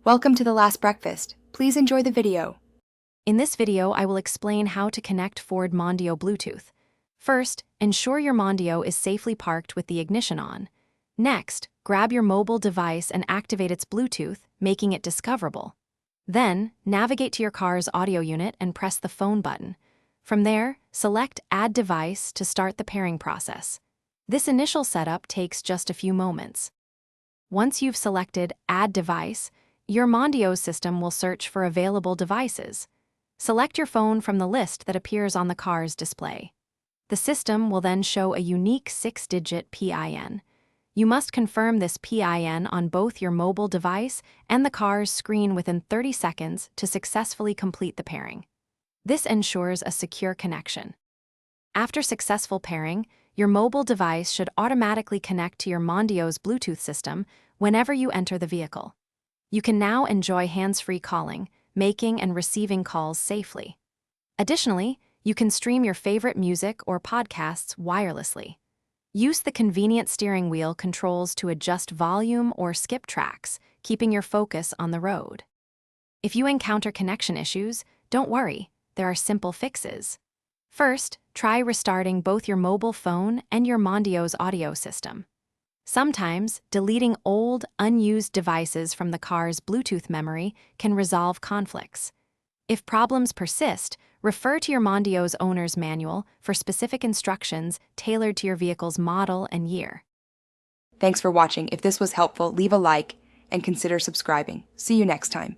Welcome to The Last Breakfast. Please enjoy the video. In this video, I will explain how to connect Ford Mondeo Bluetooth. First, ensure your Mondeo is safely parked with the ignition on. Next, grab your mobile device and activate its Bluetooth, making it discoverable. Then, navigate to your car's audio unit and press the phone button. From there, select Add Device to start the pairing process. This initial setup takes just a few moments. Once you've selected Add Device, your Mondeo system will search for available devices. Select your phone from the list that appears on the car's display. The system will then show a unique 6-digit PIN. You must confirm this PIN on both your mobile device and the car's screen within 30 seconds to successfully complete the pairing. This ensures a secure connection. After successful pairing, your mobile device should automatically connect to your Mondeo's Bluetooth system whenever you enter the vehicle. You can now enjoy hands-free calling, making and receiving calls safely. Additionally, you can stream your favorite music or podcasts wirelessly. Use the convenient steering wheel controls to adjust volume or skip tracks, keeping your focus on the road. If you encounter connection issues, don't worry, there are simple fixes. First, try restarting both your mobile phone and your Mondeo's audio system. Sometimes, deleting old, unused devices from the car's Bluetooth memory can resolve conflicts. If problems persist, refer to your Mondeo's owner's manual for specific instructions tailored to your vehicle's model and year. Thanks for watching. If this was helpful, leave a like and consider subscribing. See you next time.